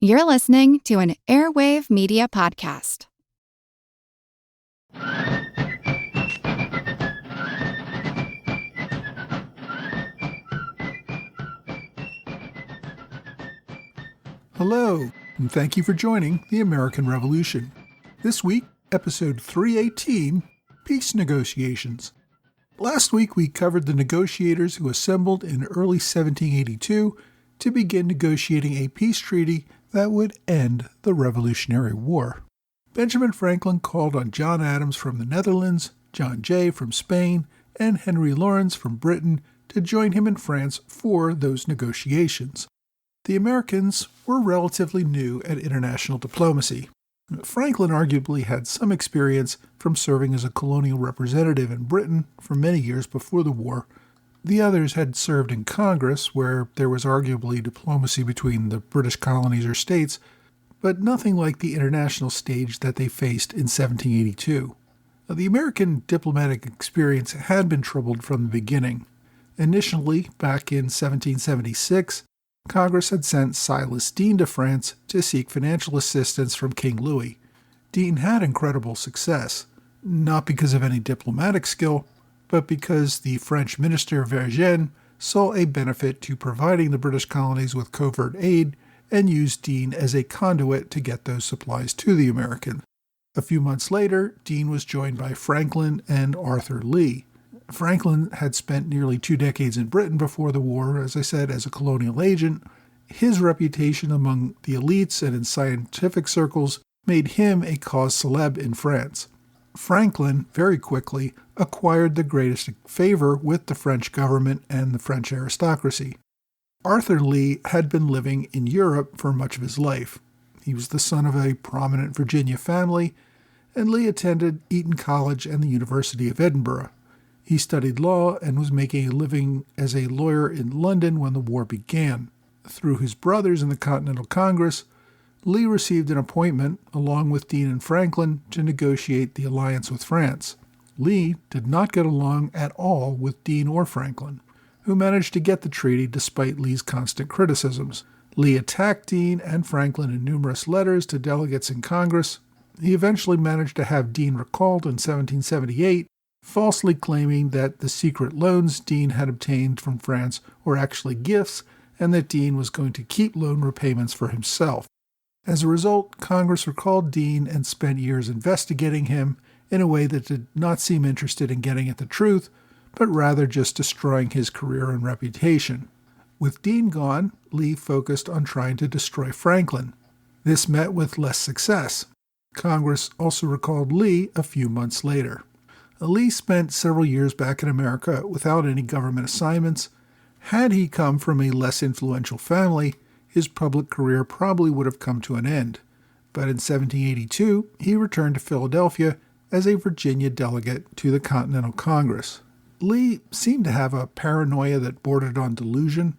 You're listening to an Airwave Media Podcast. Hello, and thank you for joining the American Revolution. This week, episode 318, Peace Negotiations. Last week, we covered the negotiators who assembled in early 1782 to begin negotiating a peace treaty that would end the Revolutionary War. Benjamin Franklin called on John Adams from the Netherlands, John Jay from Spain, and Henry Lawrence from Britain to join him in France for those negotiations. The Americans were relatively new at international diplomacy. Franklin arguably had some experience from serving as a colonial representative in Britain for many years before the war. The others had served in Congress, where there was arguably diplomacy between the British colonies or states, but nothing like the international stage that they faced in 1782. The American diplomatic experience had been troubled from the beginning. Initially, back in 1776, Congress had sent Silas Deane to France to seek financial assistance from King Louis. Deane had incredible success, not because of any diplomatic skill, but because the French minister Vergennes saw a benefit to providing the British colonies with covert aid and used Deane as a conduit to get those supplies to the Americans. A few months later, Deane was joined by Franklin and Arthur Lee. Franklin had spent nearly 2 decades in Britain before the war, as I said, as a colonial agent. His reputation among the elites and in scientific circles made him a cause célèbre in France. Franklin very quickly acquired the greatest favor with the French government and the French aristocracy. Arthur Lee had been living in Europe for much of his life. He was the son of a prominent Virginia family, and Lee attended Eton College and the University of Edinburgh. He studied law and was making a living as a lawyer in London when the war began. Through his brothers in the Continental Congress, Lee received an appointment, along with Deane and Franklin, to negotiate the alliance with France. Lee did not get along at all with Deane or Franklin, who managed to get the treaty despite Lee's constant criticisms. Lee attacked Deane and Franklin in numerous letters to delegates in Congress. He eventually managed to have Deane recalled in 1778, falsely claiming that the secret loans Deane had obtained from France were actually gifts, and that Deane was going to keep loan repayments for himself. As a result, Congress recalled Deane and spent years investigating him in a way that did not seem interested in getting at the truth, but rather just destroying his career and reputation. With Deane gone, Lee focused on trying to destroy Franklin. This met with less success. Congress also recalled Lee a few months later. Lee spent several years back in America without any government assignments. Had he come from a less influential family, his public career probably would have come to an end. But in 1782, he returned to Philadelphia as a Virginia delegate to the Continental Congress. Lee seemed to have a paranoia that bordered on delusion.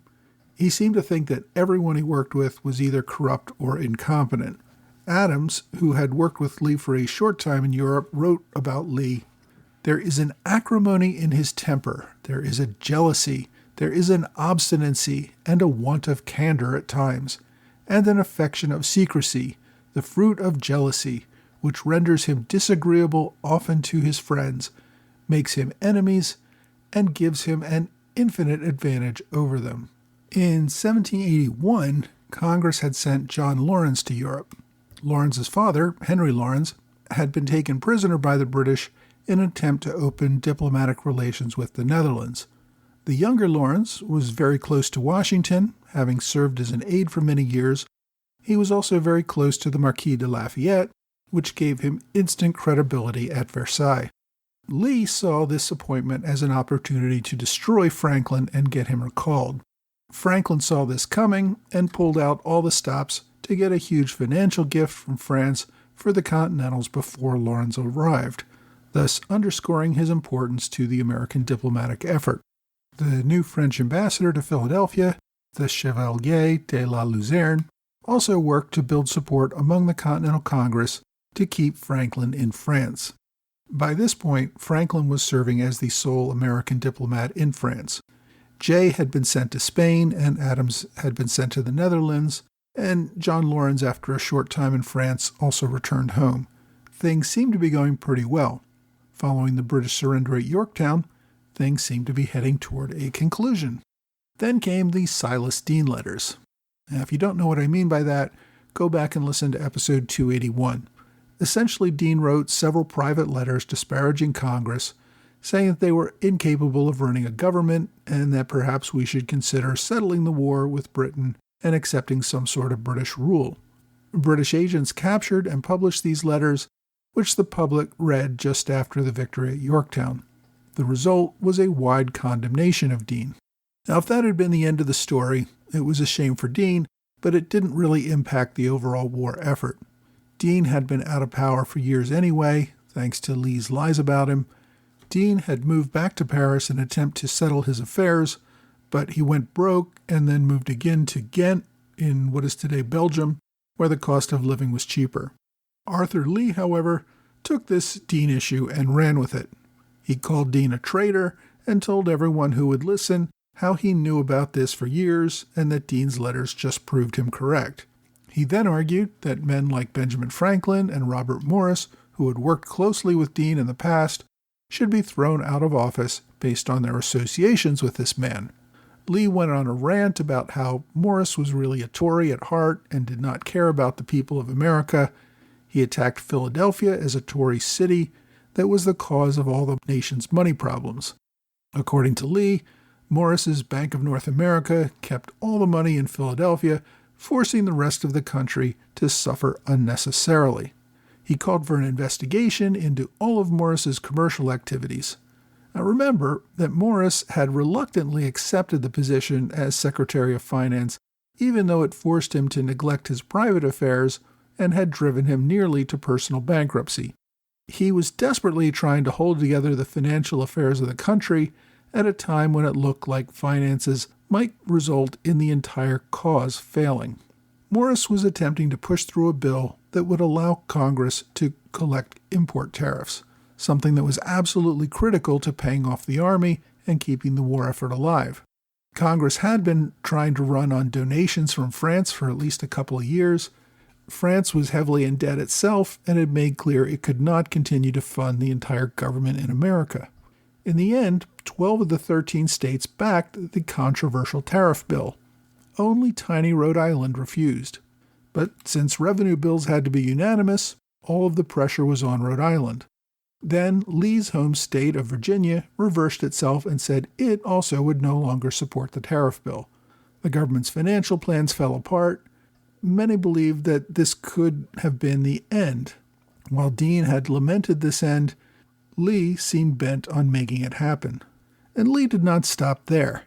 He seemed to think that everyone he worked with was either corrupt or incompetent. Adams, who had worked with Lee for a short time in Europe, wrote about Lee, "There is an acrimony in his temper, there is a jealousy, there is an obstinacy and a want of candor at times, and an affection of secrecy, the fruit of jealousy, which renders him disagreeable often to his friends, makes him enemies, and gives him an infinite advantage over them." In 1781, Congress had sent John Lawrence to Europe. Lawrence's father, Henry Lawrence, had been taken prisoner by the British in an attempt to open diplomatic relations with the Netherlands. The younger Lawrence was very close to Washington, having served as an aide for many years. He was also very close to the Marquis de Lafayette, which gave him instant credibility at Versailles. Lee saw this appointment as an opportunity to destroy Franklin and get him recalled. Franklin saw this coming and pulled out all the stops to get a huge financial gift from France for the Continentals before Lawrence arrived, thus underscoring his importance to the American diplomatic effort. The new French ambassador to Philadelphia, the Chevalier de la Luzerne, also worked to build support among the Continental Congress to keep Franklin in France. By this point, Franklin was serving as the sole American diplomat in France. Jay had been sent to Spain and Adams had been sent to the Netherlands. and John Laurens, after a short time in France, also returned home. Things seemed to be going pretty well. Following the British surrender at Yorktown, things seemed to be heading toward a conclusion. Then came the Silas Deane letters. Now, if you don't know what I mean by that, go back and listen to episode 281. Essentially, Deane wrote several private letters disparaging Congress, saying that they were incapable of running a government and that perhaps we should consider settling the war with Britain and accepting some sort of British rule. British agents captured and published these letters, which the public read just after the victory at Yorktown. The result was a wide condemnation of Deane. Now, if that had been the end of the story, it was a shame for Deane, but it didn't really impact the overall war effort. Deane had been out of power for years anyway, thanks to Lee's lies about him. Deane had moved back to Paris in an attempt to settle his affairs, but he went broke and then moved again to Ghent in what is today Belgium, where the cost of living was cheaper. Arthur Lee, however, took this Deane issue and ran with it. He called Deane a traitor and told everyone who would listen how he knew about this for years and that Deane's letters just proved him correct. He then argued that men like Benjamin Franklin and Robert Morris, who had worked closely with Deane in the past, should be thrown out of office based on their associations with this man. Lee went on a rant about how Morris was really a Tory at heart and did not care about the people of America. He attacked Philadelphia as a Tory city that was the cause of all the nation's money problems. According to Lee, Morris's Bank of North America kept all the money in Philadelphia, forcing the rest of the country to suffer unnecessarily. He called for an investigation into all of Morris's commercial activities. Now remember that Morris had reluctantly accepted the position as Secretary of Finance, even though it forced him to neglect his private affairs and had driven him nearly to personal bankruptcy. He was desperately trying to hold together the financial affairs of the country at a time when it looked like finances might result in the entire cause failing. Morris was attempting to push through a bill that would allow Congress to collect import tariffs, something that was absolutely critical to paying off the Army and keeping the war effort alive. Congress had been trying to run on donations from France for at least a couple of years. France was heavily in debt itself and had made clear it could not continue to fund the entire government in America. In the end, 12 of the 13 states backed the controversial tariff bill. Only tiny Rhode Island refused. But since revenue bills had to be unanimous, all of the pressure was on Rhode Island. Then Lee's home state of Virginia reversed itself and said it also would no longer support the tariff bill. The government's financial plans fell apart. Many believed that this could have been the end. While Deane had lamented this end, Lee seemed bent on making it happen. And Lee did not stop there.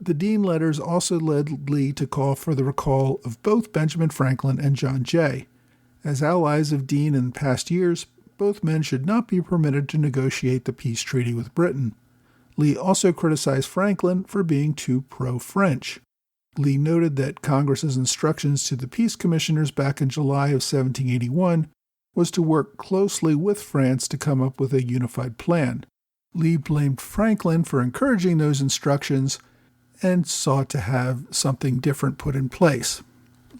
The Deane letters also led Lee to call for the recall of both Benjamin Franklin and John Jay. As allies of Deane in past years, both men should not be permitted to negotiate the peace treaty with Britain. Lee also criticized Franklin for being too pro-French. Lee noted that Congress's instructions to the peace commissioners back in July of 1781 was to work closely with France to come up with a unified plan. Lee blamed Franklin for encouraging those instructions and sought to have something different put in place.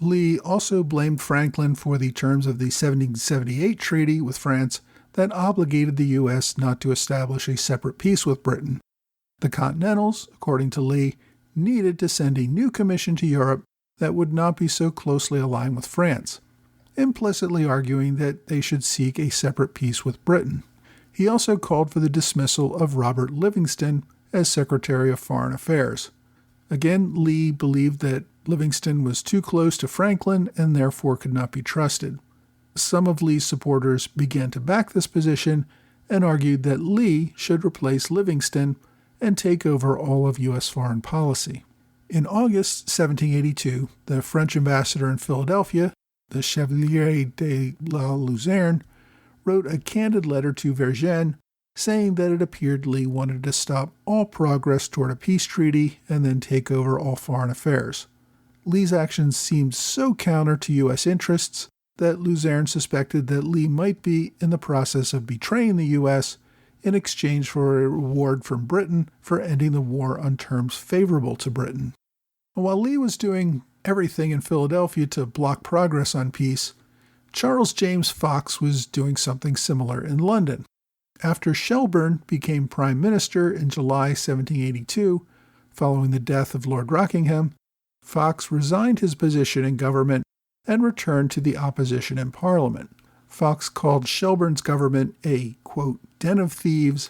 Lee also blamed Franklin for the terms of the 1778 treaty with France that obligated the U.S. not to establish a separate peace with Britain. The Continentals, according to Lee, needed to send a new commission to Europe that would not be so closely aligned with France, implicitly arguing that they should seek a separate peace with Britain. He also called for the dismissal of Robert Livingston as Secretary of Foreign Affairs. Again, Lee believed that Livingston was too close to Franklin and therefore could not be trusted. Some of Lee's supporters began to back this position and argued that Lee should replace Livingston and take over all of U.S. foreign policy. In August 1782, the French ambassador in Philadelphia, the Chevalier de la Luzerne, wrote a candid letter to Vergennes saying that it appeared Lee wanted to stop all progress toward a peace treaty and then take over all foreign affairs. Lee's actions seemed so counter to U.S. interests that Luzerne suspected that Lee might be in the process of betraying the U.S. in exchange for a reward from Britain for ending the war on terms favorable to Britain. While Lee was doing everything in Philadelphia to block progress on peace, Charles James Fox was doing something similar in London. After Shelburne became Prime Minister in July 1782, following the death of Lord Rockingham, Fox resigned his position in government and returned to the opposition in Parliament. Fox called Shelburne's government a, quote, den of thieves,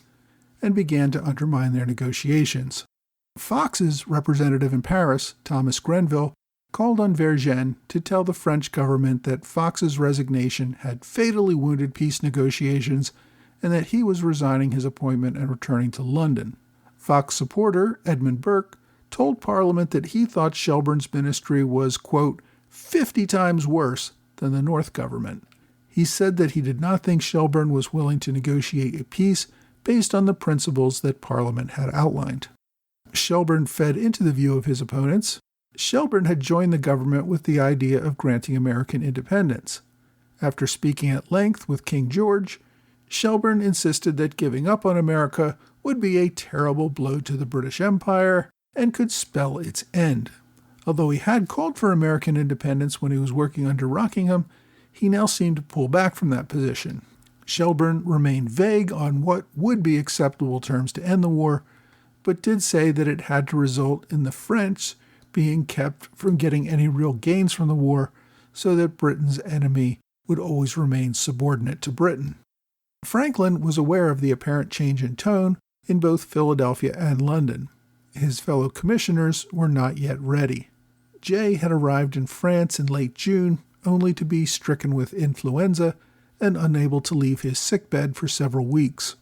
and began to undermine their negotiations. Fox's representative in Paris, Thomas Grenville, called on Vergennes to tell the French government that Fox's resignation had fatally wounded peace negotiations and that he was resigning his appointment and returning to London. Fox supporter Edmund Burke told Parliament that he thought Shelburne's ministry was, quote, 50 times worse than the North government. He said that he did not think Shelburne was willing to negotiate a peace based on the principles that Parliament had outlined. Shelburne fed into the view of his opponents. Shelburne had joined the government with the idea of granting American independence. After speaking at length with King George, Shelburne insisted that giving up on America would be a terrible blow to the British Empire and could spell its end. Although he had called for American independence when he was working under Rockingham, he now seemed to pull back from that position. Shelburne remained vague on what would be acceptable terms to end the war, but did say that it had to result in the French being kept from getting any real gains from the war so that Britain's enemy would always remain subordinate to Britain. Franklin was aware of the apparent change in tone in both Philadelphia and London. His fellow commissioners were not yet ready. Jay had arrived in France in late June, only to be stricken with influenza and unable to leave his sickbed for several weeks.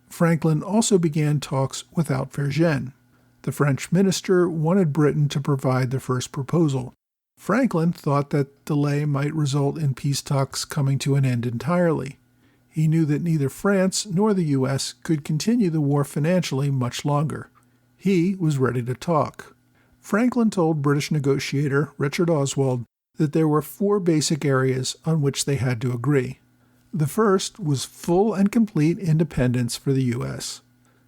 Franklin also began talks without Vergennes. The French minister wanted Britain to provide the first proposal. Franklin thought that delay might result in peace talks coming to an end entirely. He knew that neither France nor the U.S. could continue the war financially much longer. He was ready to talk. Franklin told British negotiator Richard Oswald that there were 4 basic areas on which they had to agree. The first was full and complete independence for the U.S.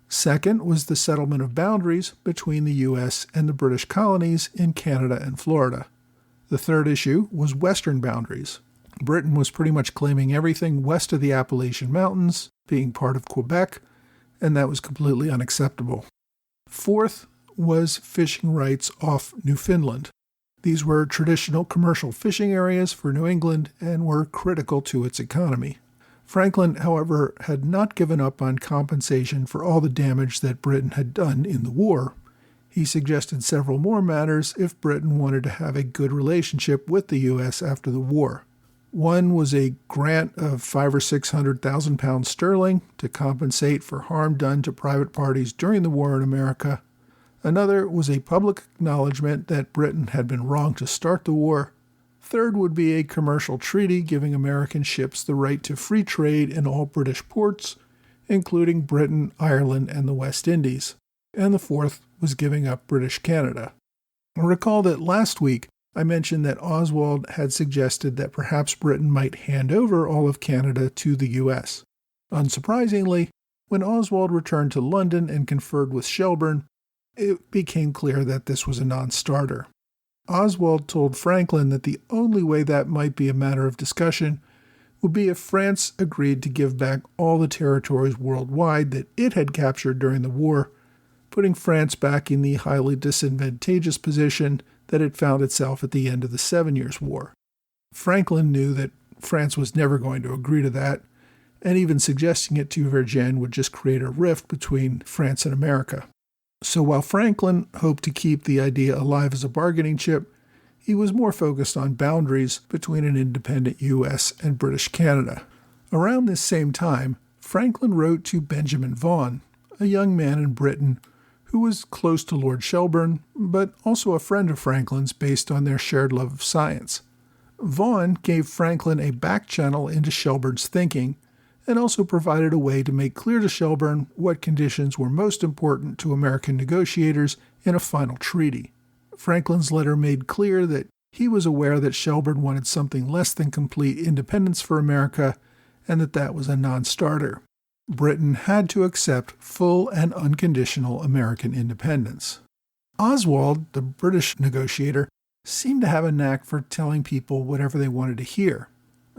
Second was the settlement of boundaries between the U.S. and the British colonies in Canada and Florida. The third issue was western boundaries. Britain was pretty much claiming everything west of the Appalachian Mountains, being part of Quebec, and that was completely unacceptable. Fourth was fishing rights off Newfoundland. These were traditional commercial fishing areas for New England and were critical to its economy. Franklin, however, had not given up on compensation for all the damage that Britain had done in the war. He suggested several more matters if Britain wanted to have a good relationship with the U.S. after the war. One was a grant of £500,000 or £600,000 sterling to compensate for harm done to private parties during the war in America. Another was a public acknowledgement that Britain had been wrong to start the war. Third would be a commercial treaty giving American ships the right to free trade in all British ports, including Britain, Ireland, and the West Indies. And the fourth was giving up British Canada. Recall that last week I mentioned that Oswald had suggested that perhaps Britain might hand over all of Canada to the U.S. Unsurprisingly, when Oswald returned to London and conferred with Shelburne, it became clear that this was a non-starter. Oswald told Franklin that the only way that might be a matter of discussion would be if France agreed to give back all the territories worldwide that it had captured during the war, putting France back in the highly disadvantageous position that it found itself at the end of the 7 Years' War. Franklin knew that France was never going to agree to that, and even suggesting it to Vergennes would just create a rift between France and America. So while Franklin hoped to keep the idea alive as a bargaining chip, he was more focused on boundaries between an independent U.S. and British Canada. Around this same time, Franklin wrote to Benjamin Vaughan, a young man in Britain who was close to Lord Shelburne, but also a friend of Franklin's based on their shared love of science. Vaughan gave Franklin a back channel into Shelburne's thinking, and also provided a way to make clear to Shelburne what conditions were most important to American negotiators in a final treaty. Franklin's letter made clear that he was aware that Shelburne wanted something less than complete independence for America, and that was a non-starter. Britain had to accept full and unconditional American independence. Oswald, the British negotiator, seemed to have a knack for telling people whatever they wanted to hear.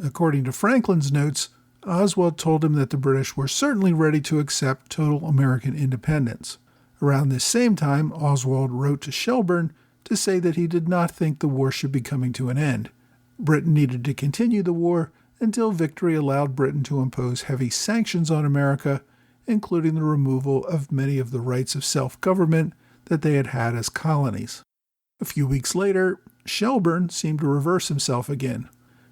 According to Franklin's notes, Oswald told him that the British were certainly ready to accept total American independence. Around this same time, Oswald wrote to Shelburne to say that he did not think the war should be coming to an end. Britain needed to continue the war until victory allowed Britain to impose heavy sanctions on America, including the removal of many of the rights of self-government that they had had as colonies. A few weeks later, Shelburne seemed to reverse himself again.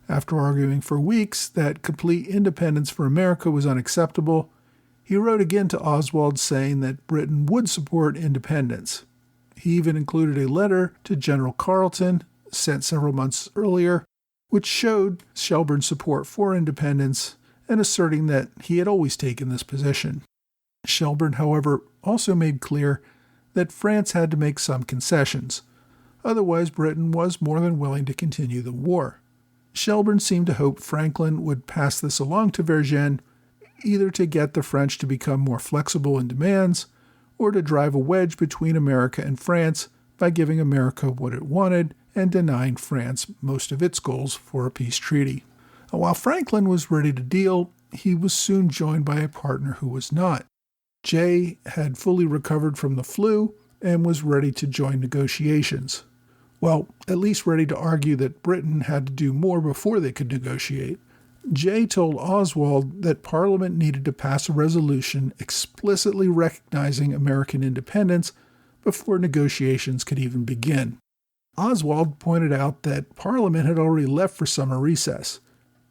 After arguing for weeks that complete independence for America was unacceptable, he wrote again to Oswald saying that Britain would support independence. He even included a letter to General Carleton, sent several months earlier, which showed Shelburne's support for independence and asserting that he had always taken this position. Shelburne, however, also made clear that France had to make some concessions. Otherwise, Britain was more than willing to continue the war. Shelburne seemed to hope Franklin would pass this along to Vergennes, either to get the French to become more flexible in demands, or to drive a wedge between America and France by giving America what it wanted and denying France most of its goals for a peace treaty. While Franklin was ready to deal, he was soon joined by a partner who was not. Jay had fully recovered from the flu and was ready to join negotiations. Well, at least ready to argue that Britain had to do more before they could negotiate. Jay told Oswald that Parliament needed to pass a resolution explicitly recognizing American independence before negotiations could even begin. Oswald pointed out that Parliament had already left for summer recess.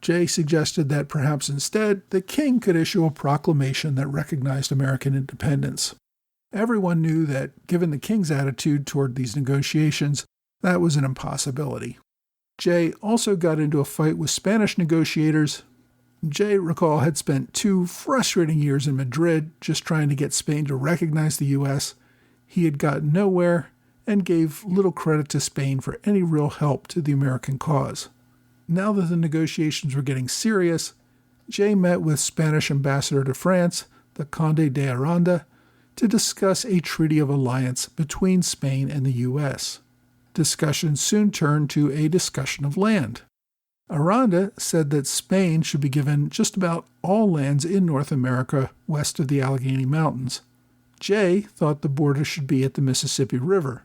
Jay suggested that perhaps instead the king could issue a proclamation that recognized American independence. Everyone knew that, given the king's attitude toward these negotiations, that was an impossibility. Jay also got into a fight with Spanish negotiators. Jay, recall, had spent 2 frustrating years in Madrid just trying to get Spain to recognize the U.S. He had gotten nowhere and gave little credit to Spain for any real help to the American cause. Now that the negotiations were getting serious, Jay met with Spanish ambassador to France, the Conde de Aranda, to discuss a treaty of alliance between Spain and the U.S. Discussions soon turned to a discussion of land. Aranda said that Spain should be given just about all lands in North America west of the Allegheny Mountains. Jay thought the border should be at the Mississippi River.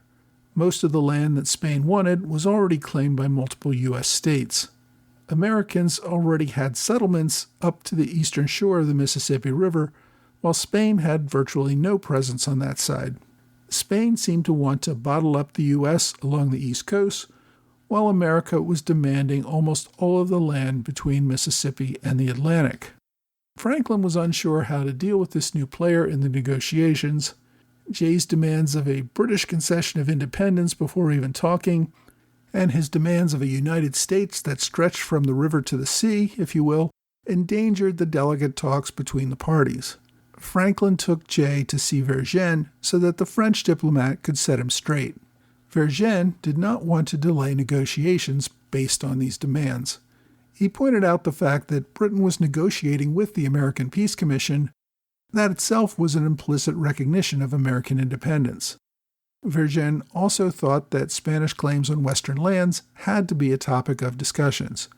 Most of the land that Spain wanted was already claimed by multiple U.S. states. Americans already had settlements up to the eastern shore of the Mississippi River, while Spain had virtually no presence on that side. Spain seemed to want to bottle up the U.S. along the East Coast, while America was demanding almost all of the land between Mississippi and the Atlantic. Franklin was unsure how to deal with this new player in the negotiations. Jay's demands of a British concession of independence before even talking, and his demands of a United States that stretched from the river to the sea, if you will, endangered the delicate talks between the parties. Franklin took Jay to see Vergennes so that the French diplomat could set him straight. Vergennes did not want to delay negotiations based on these demands. He pointed out the fact that Britain was negotiating with the American Peace Commission. That itself was an implicit recognition of American independence. Vergennes also thought that Spanish claims on Western lands had to be a topic of discussions.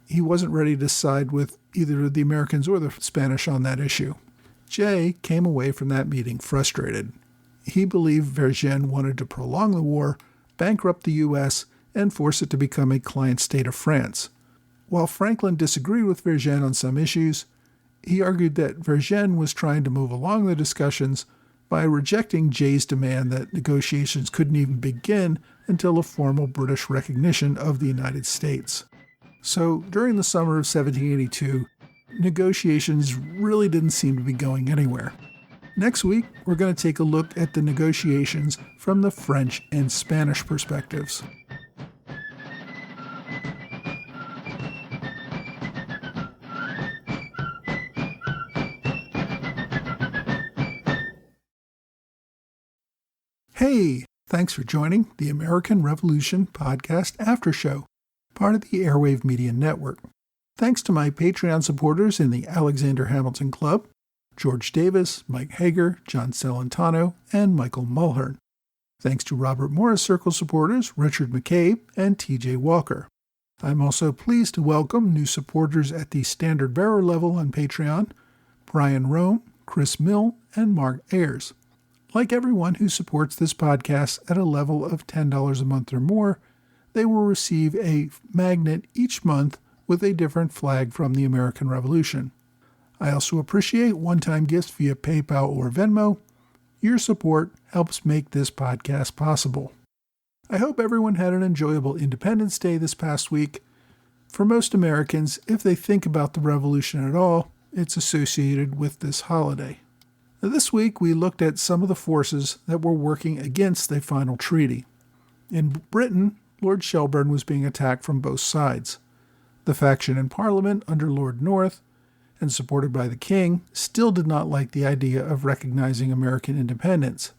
He wasn't ready to side with either the Americans or the Spanish on that issue. Jay came away from that meeting frustrated. He believed Vergennes wanted to prolong the war, bankrupt the U.S., and force it to become a client state of France. While Franklin disagreed with Vergennes on some issues, he argued that Vergennes was trying to move along the discussions by rejecting Jay's demand that negotiations couldn't even begin until a formal British recognition of the United States. So during the summer of 1782, negotiations really didn't seem to be going anywhere. Next week, we're going to take a look at the negotiations from the French and Spanish perspectives. Hey, thanks for joining the American Revolution Podcast After Show, part of the Airwave Media Network. Thanks to my Patreon supporters in the Alexander Hamilton Club, George Davis, Mike Hager, John Celentano, and Michael Mulhern. Thanks to Robert Morris Circle supporters Richard McCabe and TJ Walker. I'm also pleased to welcome new supporters at the standard bearer level on Patreon, Brian Rome, Chris Mill, and Mark Ayers. Like everyone who supports this podcast at a level of $10 a month or more, they will receive a magnet each month with a different flag from the American Revolution. I also appreciate one-time gifts via PayPal or Venmo. Your support helps make this podcast possible. I hope everyone had an enjoyable Independence Day this past week. For most Americans, if they think about the Revolution at all, it's associated with this holiday. Now, this week, we looked at some of the forces that were working against the final treaty. In Britain, Lord Shelburne was being attacked from both sides. The faction in Parliament under Lord North, and supported by the King, still did not like the idea of recognizing American independence.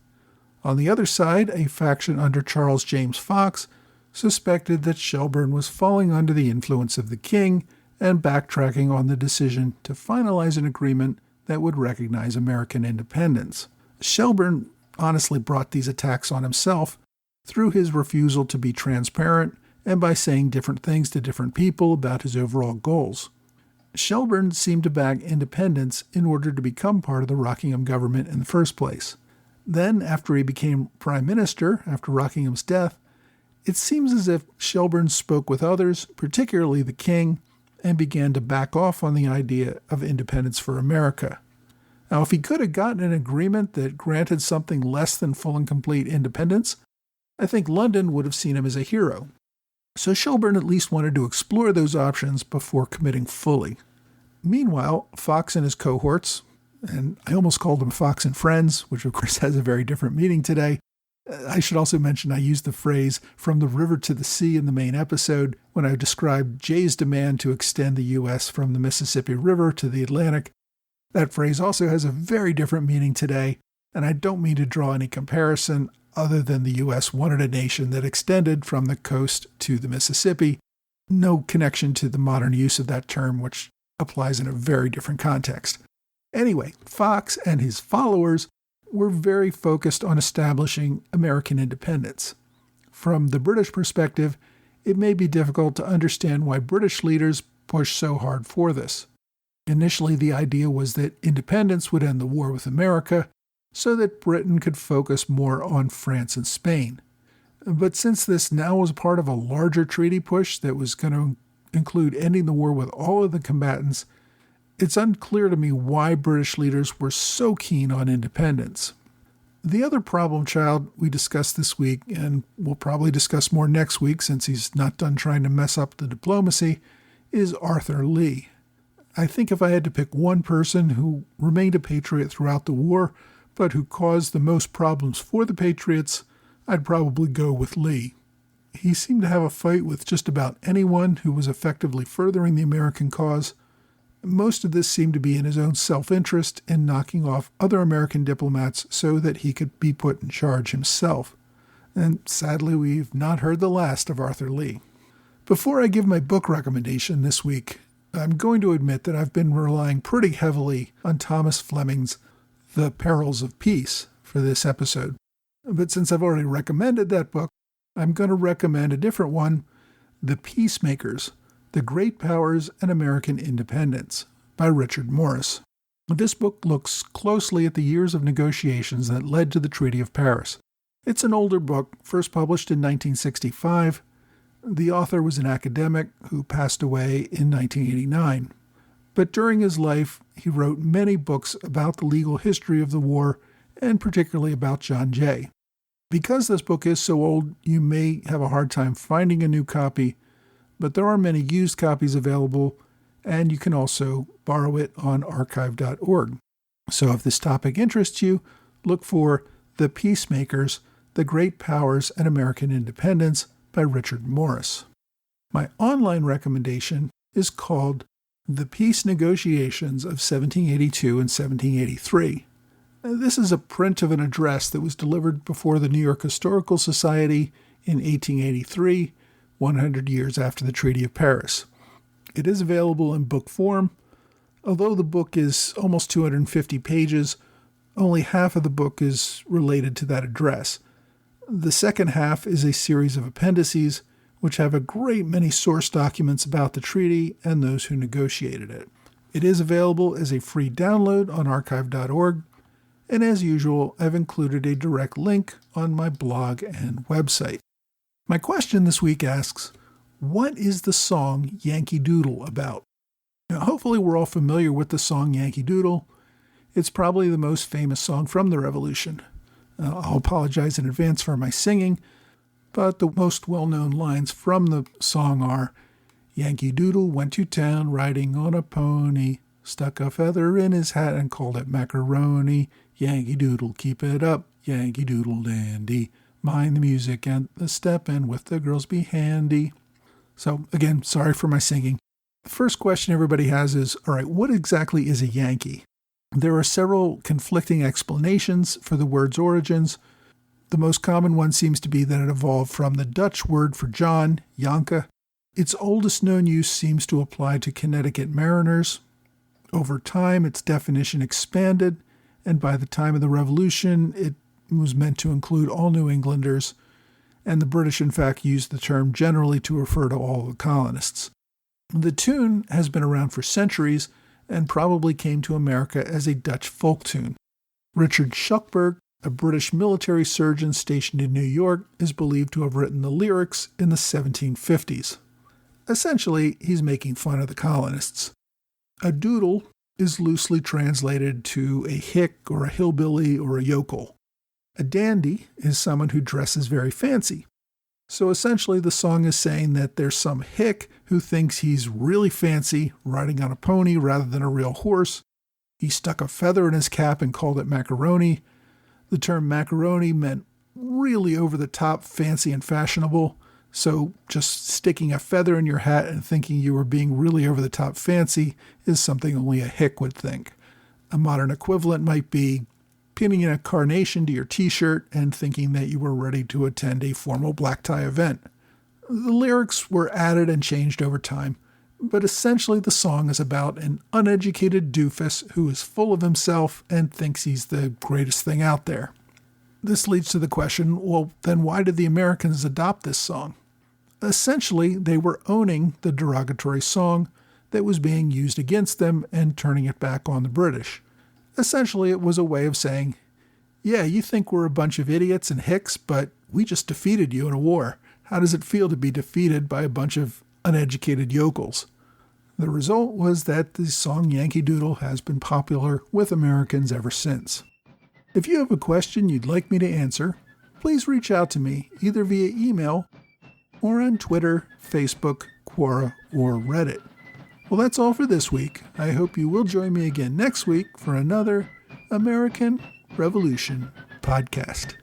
On the other side, a faction under Charles James Fox suspected that Shelburne was falling under the influence of the King and backtracking on the decision to finalize an agreement that would recognize American independence. Shelburne honestly brought these attacks on himself through his refusal to be transparent and by saying different things to different people about his overall goals. Shelburne seemed to back independence in order to become part of the Rockingham government in the first place. Then, after he became prime minister, after Rockingham's death, it seems as if Shelburne spoke with others, particularly the King, and began to back off on the idea of independence for America. Now, if he could have gotten an agreement that granted something less than full and complete independence, I think London would have seen him as a hero. So Shelburne at least wanted to explore those options before committing fully. Meanwhile, Fox and his cohorts, and I almost called them Fox and Friends, which of course has a very different meaning today. I should also mention I used the phrase from the river to the sea in the main episode when I described Jay's demand to extend the U.S. from the Mississippi River to the Atlantic. That phrase also has a very different meaning today, and I don't mean to draw any comparison other than the U.S. wanted a nation that extended from the coast to the Mississippi. No connection to the modern use of that term, which applies in a very different context. Anyway, Fox and his followers were very focused on establishing American independence. From the British perspective, it may be difficult to understand why British leaders pushed so hard for this. Initially, the idea was that independence would end the war with America so that Britain could focus more on France and Spain. But since this now was part of a larger treaty push that was going to include ending the war with all of the combatants, it's unclear to me why British leaders were so keen on independence. The other problem child we discussed this week, and we'll probably discuss more next week since he's not done trying to mess up the diplomacy, is Arthur Lee. I think if I had to pick one person who remained a patriot throughout the war, but who caused the most problems for the Patriots, I'd probably go with Lee. He seemed to have a fight with just about anyone who was effectively furthering the American cause. Most of this seemed to be in his own self-interest in knocking off other American diplomats so that he could be put in charge himself. And sadly, we've not heard the last of Arthur Lee. Before I give my book recommendation this week, I'm going to admit that I've been relying pretty heavily on Thomas Fleming's The Perils of Peace for this episode. But since I've already recommended that book, I'm going to recommend a different one, The Peacemakers, The Great Powers and American Independence by Richard Morris. This book looks closely at the years of negotiations that led to the Treaty of Paris. It's an older book, first published in 1965. The author was an academic who passed away in 1989. But during his life, he wrote many books about the legal history of the war, and particularly about John Jay. Because this book is so old, you may have a hard time finding a new copy, but there are many used copies available, and you can also borrow it on archive.org. So if this topic interests you, look for The Peacemakers, The Great Powers and American Independence by Richard Morris. My online recommendation is called The Peace Negotiations of 1782 and 1783. This is a print of an address that was delivered before the New York Historical Society in 1883, 100 years after the Treaty of Paris. It is available in book form. Although the book is almost 250 pages, only half of the book is related to that address. The second half is a series of appendices, which have a great many source documents about the treaty and those who negotiated it. It is available as a free download on archive.org, and as usual, I've included a direct link on my blog and website. My question this week asks, what is the song Yankee Doodle about? Now, hopefully we're all familiar with the song Yankee Doodle. It's probably the most famous song from the Revolution. I'll apologize in advance for my singing, but the most well-known lines from the song are, Yankee Doodle went to town riding on a pony, stuck a feather in his hat and called it macaroni. Yankee Doodle, keep it up, Yankee Doodle dandy. Mind the music and the step and with the girls be handy. So again, sorry for my singing. The first question everybody has is, all right, what exactly is a Yankee? There are several conflicting explanations for the word's origins. The most common one seems to be that it evolved from the Dutch word for John, Janke. Its oldest known use seems to apply to Connecticut mariners. Over time, its definition expanded, and by the time of the Revolution, it was meant to include all New Englanders, and the British, in fact, used the term generally to refer to all the colonists. The tune has been around for centuries and probably came to America as a Dutch folk tune. Richard Schuckburg, a British military surgeon stationed in New York, is believed to have written the lyrics in the 1750s. Essentially, he's making fun of the colonists. A doodle is loosely translated to a hick or a hillbilly or a yokel. A dandy is someone who dresses very fancy. So essentially the song is saying that there's some hick who thinks he's really fancy riding on a pony rather than a real horse. He stuck a feather in his cap and called it macaroni. The term macaroni meant really over the top, fancy and fashionable. So just sticking a feather in your hat and thinking you were being really over the top fancy is something only a hick would think. A modern equivalent might be pinning a carnation to your t-shirt and thinking that you were ready to attend a formal black tie event. The lyrics were added and changed over time, but essentially the song is about an uneducated doofus who is full of himself and thinks he's the greatest thing out there. This leads to the question, well, then why did the Americans adopt this song? Essentially, they were owning the derogatory song that was being used against them and turning it back on the British. Essentially, it was a way of saying, yeah, you think we're a bunch of idiots and hicks, but we just defeated you in a war. How does it feel to be defeated by a bunch of uneducated yokels? The result was that the song Yankee Doodle has been popular with Americans ever since. If you have a question you'd like me to answer, please reach out to me either via email or on Twitter, Facebook, Quora, or Reddit. Well, that's all for this week. I hope you will join me again next week for another American Revolution podcast.